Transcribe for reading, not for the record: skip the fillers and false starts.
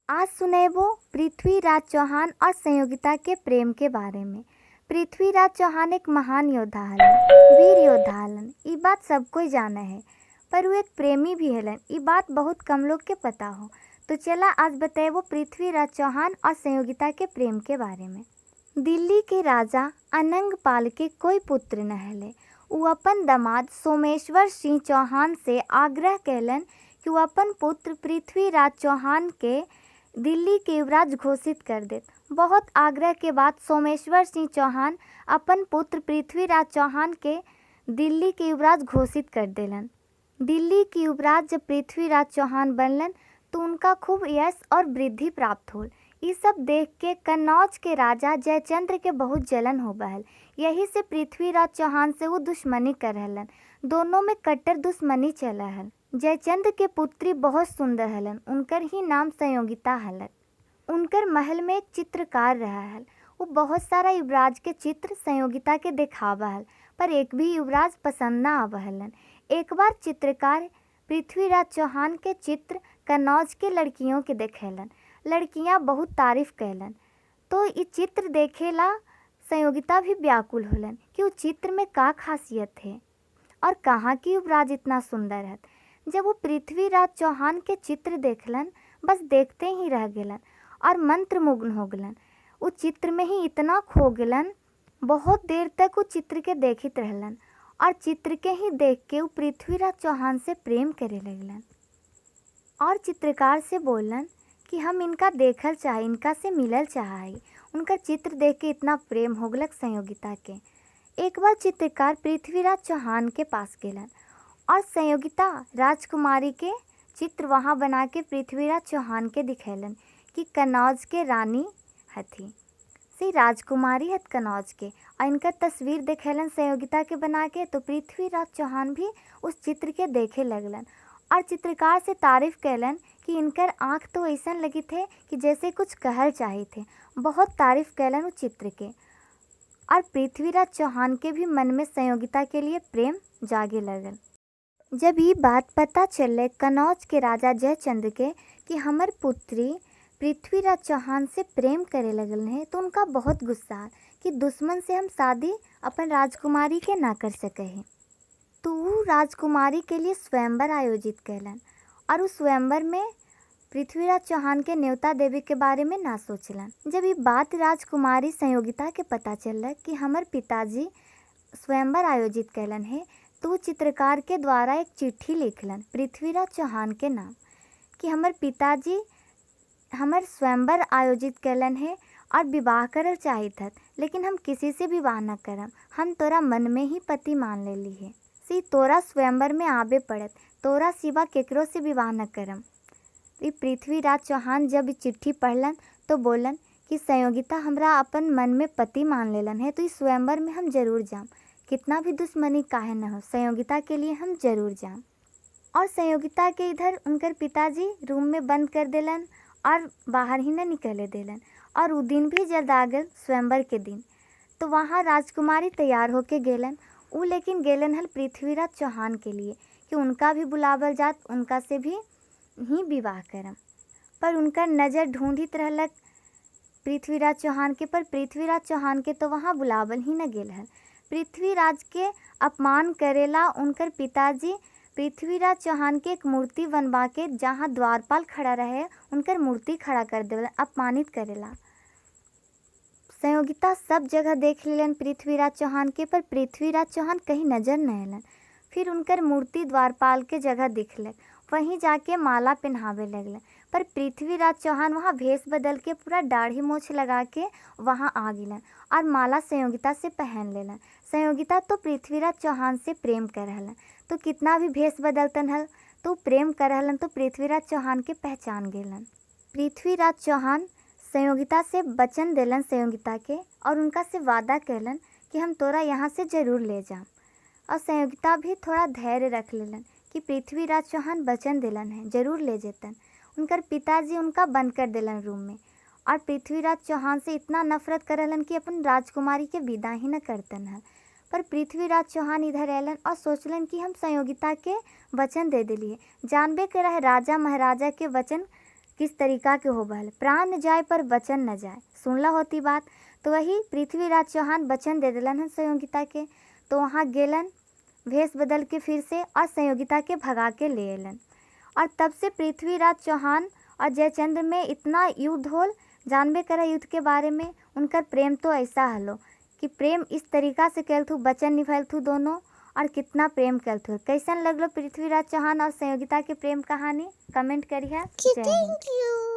आज सुनेबो पृथ्वीराज चौहान और संयोगिता के प्रेम के बारे में। पृथ्वीराज चौहान एक महान योद्धा हलन, वीर योद्धा हलन, ई बात सब कोई जाने है। पर वो एक प्रेमी भी हलन, ई बात बहुत कम लोग के पता हो। तो चला आज बताएबो पृथ्वीराज चौहान और संयोगिता के प्रेम के बारे में। दिल्ली के राजा अनंगपाल के कोई पुत्र न हले। उ अपन दामाद सोमेश्वर सिंह चौहान से आग्रह कैलन कि वो अपन पुत्र पृथ्वीराज चौहान के दिल्ली के युवराज घोषित कर देत। बहुत आग्रह के बाद सोमेश्वर सिंह चौहान अपन पुत्र पृथ्वीराज चौहान के दिल्ली के युवराज घोषित कर देलन। दिल्ली के युवराज जब पृथ्वीराज चौहान बनलन तो उनका खूब यश और वृद्धि प्राप्त होल। ये सब देख के कन्नौज के राजा जयचंद्र के बहुत जलन हो बहल। यही से पृथ्वीराज चौहान से वो दुश्मनी कर रहलन। दोनों में कट्टर दुश्मनी चल हल। जयचंद्र के पुत्री बहुत सुंदर हलन, उनकर ही नाम संयोगिता हलन। उनकर महल में एक चित्रकार रहा हल। वो बहुत सारा युवराज के चित्र संयोगिता के देखावा हल, पर एक भी युवराज पसंद ना आवा हलन। एक बार चित्रकार पृथ्वीराज चौहान के चित्र कन्नौज के लड़कियों के देखेलन। लड़कियां बहुत तारीफ कैलन, तो ये चित्र देखेला संयोगिता भी व्याकुल होलन कि वो चित्र में का खासियत है और कहाँ की युवराज इतना सुंदर है। जब वो पृथ्वीराज चौहान के चित्र देखलन, बस देखते ही रह गेलन और मंत्रमुग्ध हो गलन। वो चित्र में ही इतना खो गेलन, बहुत देर तक वो चित्र के देखित रहलन और चित्र के ही देख के वो पृथ्वीराज चौहान से प्रेम करे लगलन और चित्रकार से बोलन कि हम इनका देखल चाहे, इनका से मिलल चाहे। उनका चित्र देख के इतना प्रेम हो गलक संयोगिता के। एक बार चित्रकार पृथ्वीराज चौहान के पास गेलन और संयोगिता राजकुमारी के चित्र वहाँ बना के पृथ्वीराज चौहान के दिखेलन कि कन्नौज के रानी हथी, से राजकुमारी हथ कन्नौज के, और इनका तस्वीर दिखेलन संयोगिता के बना के। तो पृथ्वीराज चौहान भी उस चित्र के देखे लगलन और चित्रकार से तारीफ कैलन कि इनकर आँख तो ऐसा लगी थे कि जैसे कुछ कहल चाहे थे। बहुत तारीफ कैलन उस चित्र के और पृथ्वीराज चौहान के भी मन में संयोगिता के लिए प्रेम जागे लगल। जब ये बात पता चले कन्नौज के राजा जयचंद्र के कि हमर पुत्री पृथ्वीराज चौहान से प्रेम करे लगल है, तो उनका बहुत गुस्सा कि दुश्मन से हम शादी अपन राजकुमारी के ना कर सके हैं। तो वो राजकुमारी के लिए स्वयंवर आयोजित कैलन और उस स्वयंवर में पृथ्वीराज चौहान के न्योता देवी के बारे में ना सोचलन। जब ये बात राजकुमारी संयोगिता के पता चलल कि हमर पिताजी स्वयंवर आयोजित कैलन है, तो चित्रकार के द्वारा एक चिट्ठी लिखलन पृथ्वीराज चौहान के नाम कि हमर पिताजी हमर स्वयंवर आयोजित कैलन है और विवाह करल चाहित हत, लेकिन हम किसी से विवाह न करम। हम तोरा मन में ही पति मान लेली है, सी तोरा स्वयंवर में आबे पड़त, तोरा सिवा केकरो से विवाह न करम। ये पृथ्वीराज चौहान जब चिट्ठी पढ़लन तो बोलन कि संयोगिता हमरा अपन मन में पति मान लेलन है, तो इस स्वयंवर में हम जरूर जाम, कितना भी दुश्मनी काहे न हो, संयोगिता के लिए हम जरूर जाम। और संयोगिता के इधर उनकर पिताजी रूम में बंद कर देलन और बाहर ही न निकले देलन। और वो दिन भी जल्द आ गल स्वयंवर के दिन, तो वहाँ राजकुमारी तैयार होके गेलन। वो लेकिन गेलन हल पृथ्वीराज चौहान के लिए कि उनका भी बुलावल जात, उनका से भी ही विवाह करम। पर उनका नज़र ढूंढित रहलक पृथ्वीराज चौहान के, पर पृथ्वीराज चौहान के तो वहाँ बुलावल ही न गेल हल। पृथ्वीराज के अपमान करेला उनकर पिताजी पृथ्वीराज चौहान के एक मूर्ति बनवा के जहाँ द्वारपाल खड़ा रहे उनकर मूर्ति खड़ा कर देवलन, अपमानित करेला। संयोगिता सब जगह देख लेलन पृथ्वीराज चौहान के, पर पृथ्वीराज चौहान कहीं नजर न अलन। फिर उनकर मूर्ति द्वारपाल के जगह दिखलक, वहीं जाके माला पहनावे लगलन। पर पृथ्वीराज चौहान वहाँ भेष बदल के पूरा दाढ़ी मूछ लगा के वहाँ आ गेलन और माला संयोगिता से पहन लेलन। संयोगिता तो पृथ्वीराज चौहान से प्रेम कर रहलन, तो कितना भी भेष बदलतन हल तो प्रेम कर रहलन, तो पृथ्वीराज चौहान के पहचान गेलन। पृथ्वीराज चौहान संयोगिता से वचन देलन संयोगिता के और उनका से वादा कैलन कि हम तोरा यहाँ से जरूर ले जाम। और संयोगिता भी थोड़ा धैर्य रख लेलन कि पृथ्वीराज चौहान वचन दिलन है जरूर ले जेतन। उनकर पिताजी उनका बंद कर देलन रूम में और पृथ्वीराज चौहान से इतना नफरत करलन कि अपन राजकुमारी के विदा ही न करतन है। पर पृथ्वीराज चौहान इधर अलन और सोचलन कि हम संयोगिता के वचन दे दिलिए, जानबे के रहे राजा महाराजा के वचन किस तरीका के होबल, प्राण न जाए पर वचन न जाए, सुनला होती बात। तो वही पृथ्वीराज चौहान वचन दे दिलन हन संयोगिता के। तो वहाँ गेलन भेष बदल के फिर से और संयोगिता के भगा के ले एलन। और तब से पृथ्वीराज चौहान और जयचंद्र में इतना युद्ध होल। जानबे करा युद्ध के बारे में। उनकर प्रेम तो ऐसा हलो कि प्रेम इस तरीका से कैल थू, वचन निभाल थू दोनों, और कितना प्रेम कैल थू। कैसन लगलो पृथ्वीराज चौहान और संयोगिता के प्रेम कहानी? कमेंट करिए। जय हिंद। Thank you.